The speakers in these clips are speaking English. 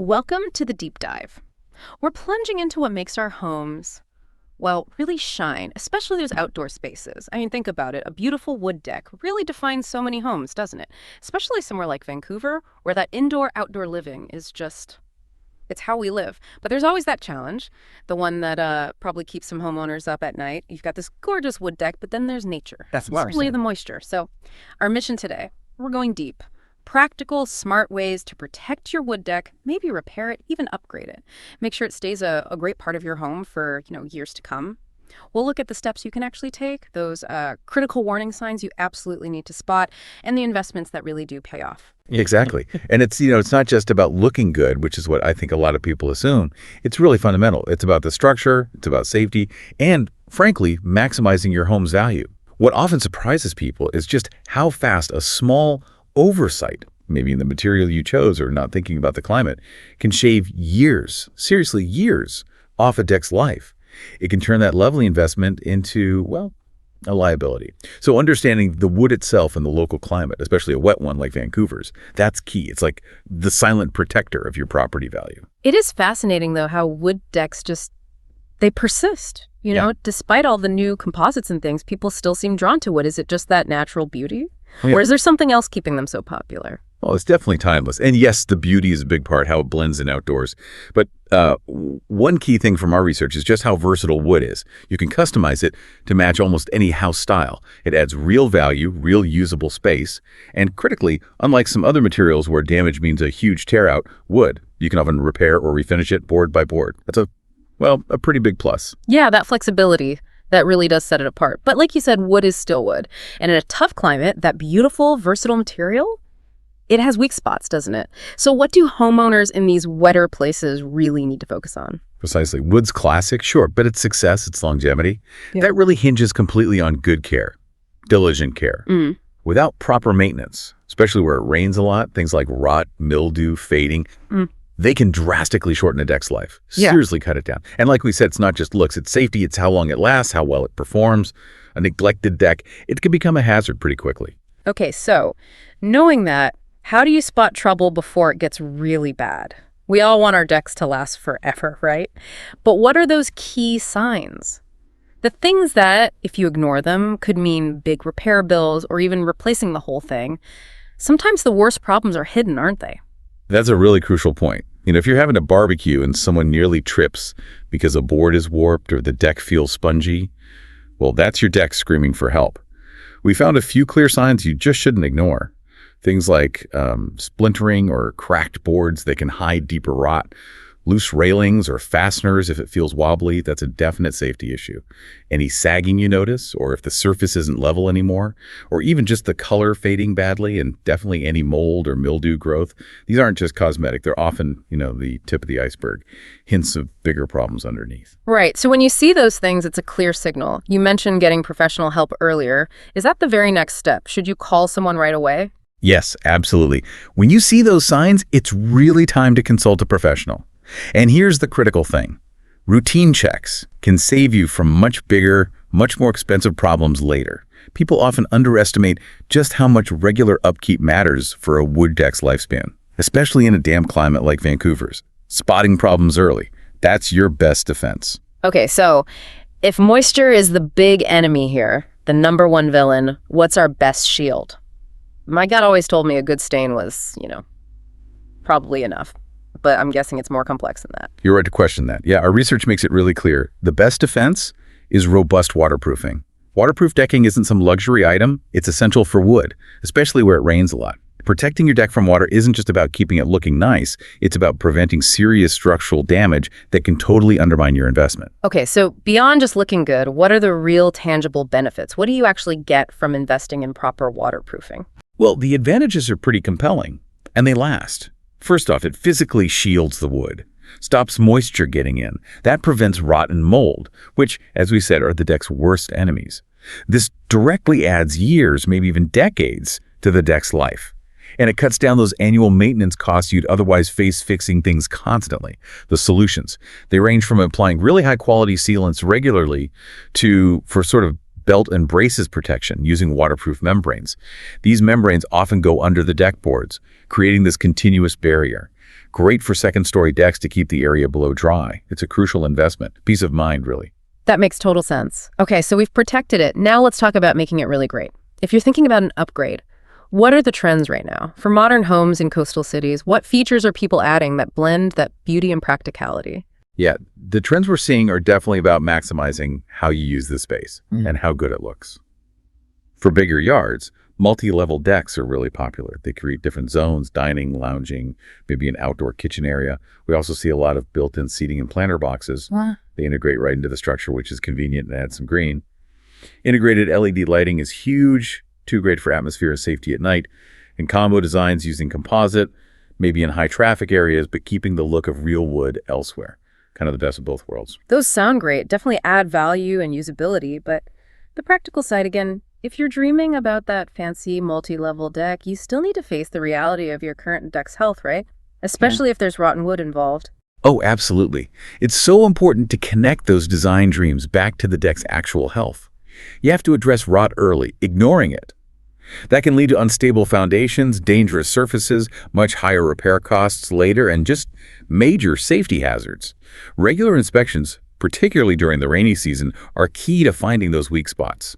Welcome to the deep dive. We're plunging into what makes our homes, well, really shine, especially those outdoor spaces. I mean, think about it. A beautiful wood deck really defines so many homes, doesn't it? Especially somewhere like Vancouver, where that indoor-outdoor living is just, it's how we live. But there's always that challenge, the one that probably keeps some homeowners up at night. You've got this gorgeous wood deck, but then there's nature. That's what especially the moisture. So our mission today, we're going deep. Practical, smart ways to protect your wood deck, maybe repair it, even upgrade it. Make sure it stays a great part of your home for, years to come. We'll look at the steps you can actually take, those critical warning signs you absolutely need to spot, and the investments that really do pay off. Exactly. And it's not just about looking good, which is what I think a lot of people assume. It's really fundamental. It's about the structure, it's about safety, and frankly, maximizing your home's value. What often surprises people is just how fast a small oversight, maybe in the material you chose or not thinking about the climate, can shave years, seriously years, off a deck's life. It can turn that lovely investment into, well, a liability. So understanding the wood itself and the local climate, especially a wet one like Vancouver's, that's key. It's like the silent protector of your property value. It is fascinating, though, how wood decks they persist. Despite all the new composites and things, people still seem drawn to wood. Is it just that natural beauty? Yeah. Or is there something else keeping them so popular? Well, it's definitely timeless. And yes, the beauty is a big part, how it blends in outdoors. But one key thing from our research is just how versatile wood is. You can customize it to match almost any house style. It adds real value, real usable space. And critically, unlike some other materials where damage means a huge tear out, wood, you can often repair or refinish it board by board. That's a pretty big plus. Yeah, that flexibility. That really does set it apart. But like you said, wood is still wood. And in a tough climate, that beautiful, versatile material, it has weak spots, doesn't it? So what do homeowners in these wetter places really need to focus on? Precisely. Wood's classic, sure, but its success, its longevity, that really hinges completely on good care, diligent care. Without proper maintenance, especially where it rains a lot, things like rot, mildew, fading, they can drastically shorten a deck's life. Seriously cut it down. And like we said, it's not just looks, it's safety, it's how long it lasts, how well it performs. A neglected deck, it can become a hazard pretty quickly. Okay, so knowing that, how do you spot trouble before it gets really bad? We all want our decks to last forever, right? But what are those key signs? The things that, if you ignore them, could mean big repair bills or even replacing the whole thing. Sometimes the worst problems are hidden, aren't they? That's a really crucial point. If you're having a barbecue and someone nearly trips because a board is warped or the deck feels spongy, well, that's your deck screaming for help. We found a few clear signs you just shouldn't ignore. Things like splintering or cracked boards that can hide deeper rot, loose railings or fasteners if it feels wobbly, that's a definite safety issue. Any sagging you notice, or if the surface isn't level anymore, or even just the color fading badly, and definitely any mold or mildew growth, these aren't just cosmetic. They're often, the tip of the iceberg, hints of bigger problems underneath. Right. So when you see those things, it's a clear signal. You mentioned getting professional help earlier. Is that the very next step? Should you call someone right away? Yes, absolutely. When you see those signs, it's really time to consult a professional. And here's the critical thing. Routine checks can save you from much bigger, much more expensive problems later. People often underestimate just how much regular upkeep matters for a wood deck's lifespan, especially in a damp climate like Vancouver's. Spotting problems early, that's your best defense. Okay, so if moisture is the big enemy here, the number one villain, what's our best shield? My gut always told me a good stain was, probably enough. But I'm guessing it's more complex than that. You're right to question that. Yeah, our research makes it really clear. The best defense is robust waterproofing. Waterproof decking isn't some luxury item. It's essential for wood, especially where it rains a lot. Protecting your deck from water isn't just about keeping it looking nice. It's about preventing serious structural damage that can totally undermine your investment. Okay, so beyond just looking good, what are the real tangible benefits? What do you actually get from investing in proper waterproofing? Well, the advantages are pretty compelling, and they last. First off, it physically shields the wood, stops moisture getting in. That prevents rot and mold, which, as we said, are the deck's worst enemies. This directly adds years, maybe even decades, to the deck's life. And it cuts down those annual maintenance costs you'd otherwise face fixing things constantly. The solutions, they range from applying really high-quality sealants regularly for sort of belt and braces protection using waterproof membranes. These membranes often go under the deck boards, creating this continuous barrier. Great for second-story decks to keep the area below dry. It's a crucial investment. Peace of mind, really. That makes total sense. Okay, so we've protected it. Now let's talk about making it really great. If you're thinking about an upgrade, what are the trends right now? For modern homes in coastal cities, what features are people adding that blend that beauty and practicality? Yeah, the trends we're seeing are definitely about maximizing how you use the space and how good it looks. For bigger yards, multi-level decks are really popular. They create different zones, dining, lounging, maybe an outdoor kitchen area. We also see a lot of built-in seating and planter boxes. They integrate right into the structure, which is convenient and adds some green. Integrated LED lighting is huge, too great for atmosphere and safety at night. And combo designs using composite, maybe in high traffic areas, but keeping the look of real wood elsewhere. Kind of the best of both worlds. Those sound great, definitely add value and usability, but the practical side again, if you're dreaming about that fancy multi-level deck, you still need to face the reality of your current deck's health, right? Especially if there's rotten wood involved. Oh, absolutely. It's so important to connect those design dreams back to the deck's actual health. You have to address rot early, ignoring it. That can lead to unstable foundations, dangerous surfaces, much higher repair costs later, and just major safety hazards. Regular inspections, particularly during the rainy season, are key to finding those weak spots.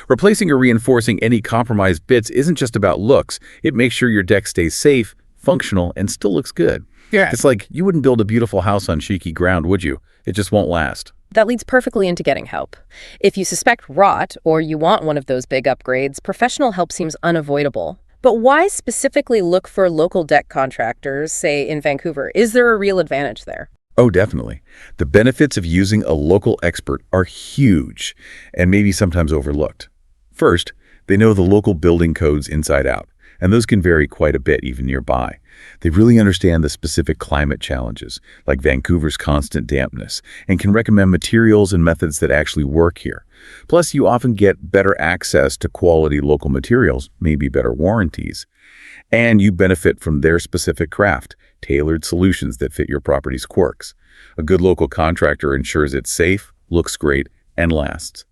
Replacing or reinforcing any compromised bits isn't just about looks. It makes sure your deck stays safe, functional, and still looks good. Yeah. It's like you wouldn't build a beautiful house on shaky ground, would you? It just won't last. That leads perfectly into getting help. If you suspect rot or you want one of those big upgrades, professional help seems unavoidable. But why specifically look for local deck contractors, say in Vancouver? Is there a real advantage there? Oh, definitely. The benefits of using a local expert are huge and maybe sometimes overlooked. First, they know the local building codes inside out, and those can vary quite a bit even nearby. They really understand the specific climate challenges, like Vancouver's constant dampness, and can recommend materials and methods that actually work here. Plus, you often get better access to quality local materials, maybe better warranties. And you benefit from their specific craft, tailored solutions that fit your property's quirks. A good local contractor ensures it's safe, looks great, and lasts.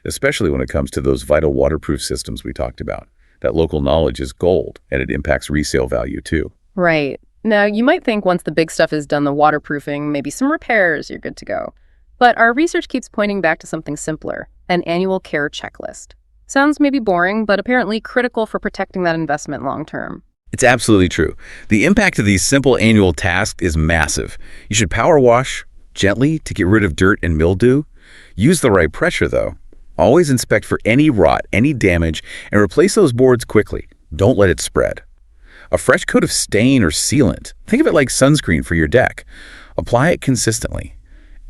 Especially when it comes to those vital waterproof systems we talked about. That local knowledge is gold, and it impacts resale value too. Right. Now, you might think once the big stuff is done, the waterproofing, maybe some repairs, you're good to go. But our research keeps pointing back to something simpler, an annual care checklist. Sounds maybe boring, but apparently critical for protecting that investment long term. It's absolutely true. The impact of these simple annual tasks is massive. You should power wash gently to get rid of dirt and mildew. Use the right pressure, though. Always inspect for any rot, any damage, and replace those boards quickly. Don't let it spread. A fresh coat of stain or sealant. Think of it like sunscreen for your deck. Apply it consistently.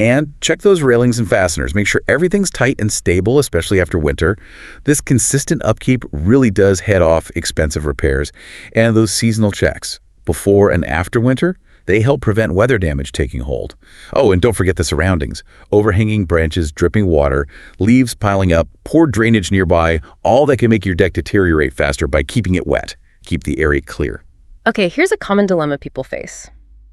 And check those railings and fasteners. Make sure everything's tight and stable, especially after winter. This consistent upkeep really does head off expensive repairs. And those seasonal checks, before and after winter, they help prevent weather damage taking hold. Oh, and don't forget the surroundings. Overhanging branches, dripping water, leaves piling up, poor drainage nearby, all that can make your deck deteriorate faster by keeping it wet. Keep the area clear. Okay, here's a common dilemma people face.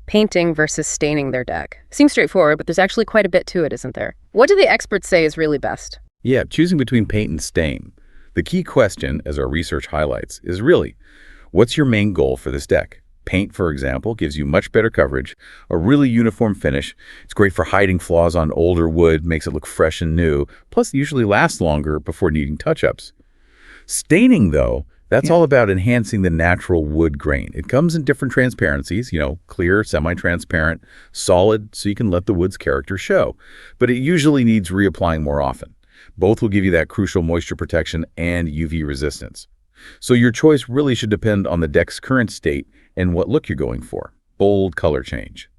Painting versus staining their deck. Seems straightforward, but there's actually quite a bit to it, isn't there? What do the experts say is really best? Yeah, choosing between paint and stain. The key question, as our research highlights, is really, what's your main goal for this deck? Paint, for example, gives you much better coverage, a really uniform finish. It's great for hiding flaws on older wood, makes it look fresh and new, plus it usually lasts longer before needing touch-ups. Staining, though, that's all about enhancing the natural wood grain. It comes in different transparencies, clear, semi-transparent, solid, so you can let the wood's character show. But it usually needs reapplying more often. Both will give you that crucial moisture protection and UV resistance. So your choice really should depend on the deck's current state and what look you're going for. Bold color change.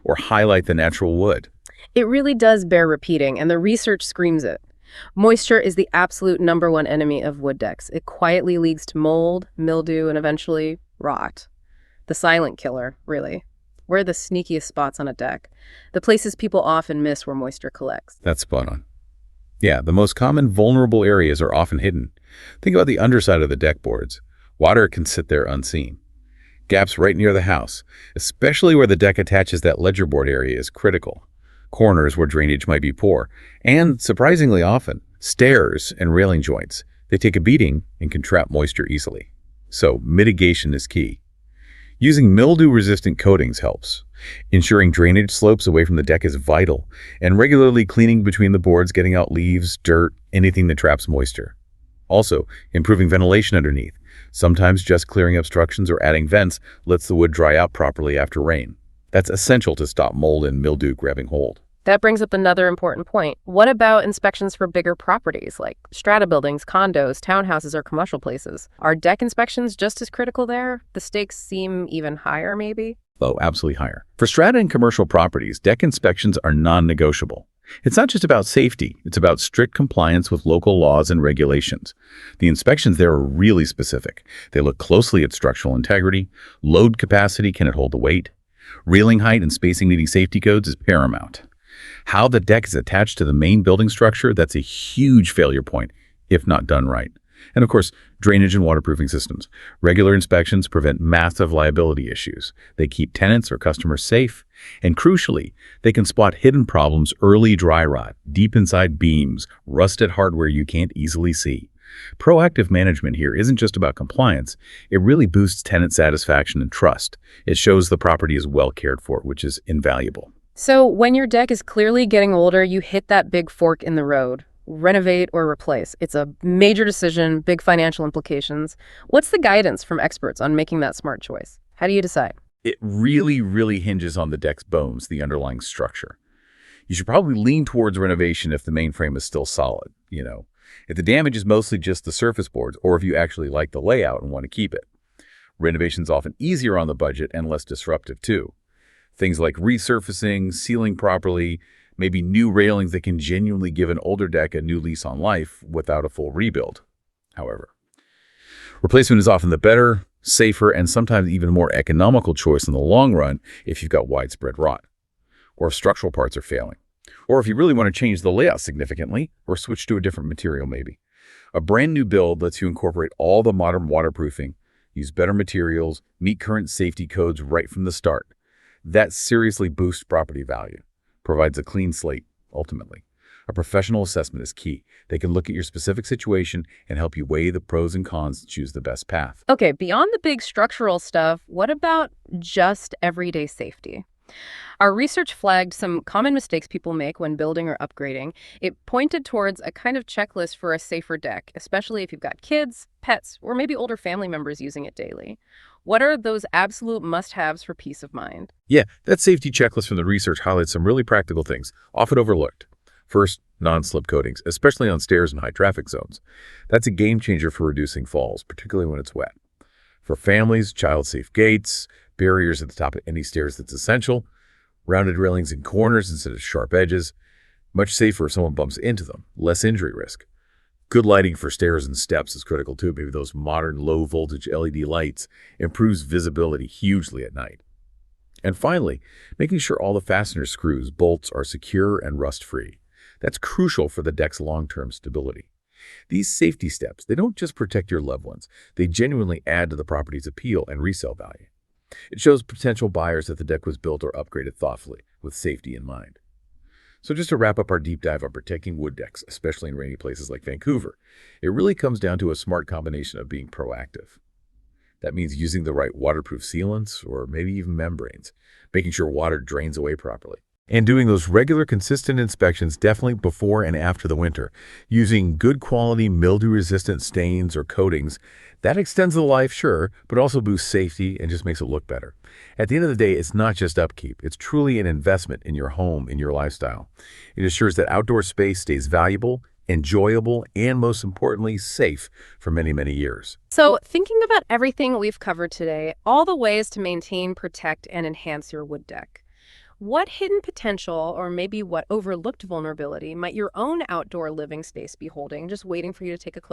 Or highlight the natural wood. It really does bear repeating, and the research screams it. Moisture is the absolute #1 enemy of wood decks. It quietly leads to mold, mildew, and eventually rot. The silent killer, really. Where are the sneakiest spots on a deck? The places people often miss where moisture collects. That's spot on. Yeah, the most common vulnerable areas are often hidden. Think about the underside of the deck boards. Water can sit there unseen. Gaps right near the house, especially where the deck attaches that ledger board area, is critical. Corners where drainage might be poor, and surprisingly often, stairs and railing joints. They take a beating and can trap moisture easily. So mitigation is key. Using mildew-resistant coatings helps. Ensuring drainage slopes away from the deck is vital, and regularly cleaning between the boards, getting out leaves, dirt, anything that traps moisture. Also, improving ventilation underneath. Sometimes just clearing obstructions or adding vents lets the wood dry out properly after rain. That's essential to stop mold and mildew grabbing hold. That brings up another important point. What about inspections for bigger properties like strata buildings, condos, townhouses, or commercial places? Are deck inspections just as critical there? The stakes seem even higher, maybe? Oh, absolutely higher. For strata and commercial properties, deck inspections are non-negotiable. It's not just about safety, it's about strict compliance with local laws and regulations. The inspections there are really specific. They look closely at structural integrity, load capacity, can it hold the weight? Railing height and spacing needing safety codes is paramount. How the deck is attached to the main building structure, that's a huge failure point, if not done right. And of course, drainage and waterproofing systems. Regular inspections prevent massive liability issues. They keep tenants or customers safe. And crucially, they can spot hidden problems, early dry rot, deep inside beams, rusted hardware you can't easily see. Proactive management here isn't just about compliance. It really boosts tenant satisfaction and trust. It shows the property is well cared for, which is invaluable. So when your deck is clearly getting older, you hit that big fork in the road. Renovate or replace. It's a major decision, big financial implications. What's the guidance from experts on making that smart choice? How do you decide? It really hinges on the deck's bones, the underlying structure. You should probably lean towards renovation if the main frame is still solid, If the damage is mostly just the surface boards, or if you actually like the layout and want to keep it. Renovation's often easier on the budget and less disruptive too. Things like resurfacing, sealing properly, maybe new railings that can genuinely give an older deck a new lease on life without a full rebuild. However, replacement is often the better, safer, and sometimes even more economical choice in the long run if you've got widespread rot, or if structural parts are failing, or if you really want to change the layout significantly or switch to a different material maybe. A brand new build lets you incorporate all the modern waterproofing, use better materials, meet current safety codes right from the start. That seriously boosts property value, provides a clean slate, ultimately. A professional assessment is key. They can look at your specific situation and help you weigh the pros and cons to choose the best path. Okay, beyond the big structural stuff, what about just everyday safety? Our research flagged some common mistakes people make when building or upgrading. It pointed towards a kind of checklist for a safer deck, especially if you've got kids, pets, or maybe older family members using it daily. What are those absolute must-haves for peace of mind? Yeah, that safety checklist from the research highlights some really practical things, often overlooked. First, non-slip coatings, especially on stairs and high traffic zones. That's a game changer for reducing falls, particularly when it's wet. For families, child-safe gates, barriers at the top of any stairs that's essential, rounded railings in corners instead of sharp edges, much safer if someone bumps into them, less injury risk. Good lighting for stairs and steps is critical too. Maybe those modern low-voltage LED lights improves visibility hugely at night. And finally, making sure all the fastener screws, bolts are secure and rust-free. That's crucial for the deck's long-term stability. These safety steps, they don't just protect your loved ones, they genuinely add to the property's appeal and resale value. It shows potential buyers that the deck was built or upgraded thoughtfully, with safety in mind. So just to wrap up our deep dive on protecting wood decks, especially in rainy places like Vancouver, it really comes down to a smart combination of being proactive. That means using the right waterproof sealants or maybe even membranes, making sure water drains away properly. And doing those regular, consistent inspections definitely before and after the winter, using good quality mildew-resistant stains or coatings. That extends the life, sure, but also boosts safety and just makes it look better. At the end of the day, it's not just upkeep. It's truly an investment in your home, in your lifestyle. It ensures that outdoor space stays valuable, enjoyable, and most importantly, safe for many years. So thinking about everything we've covered today, all the ways to maintain, protect, and enhance your wood deck, what hidden potential or maybe what overlooked vulnerability might your own outdoor living space be holding, just waiting for you to take a closer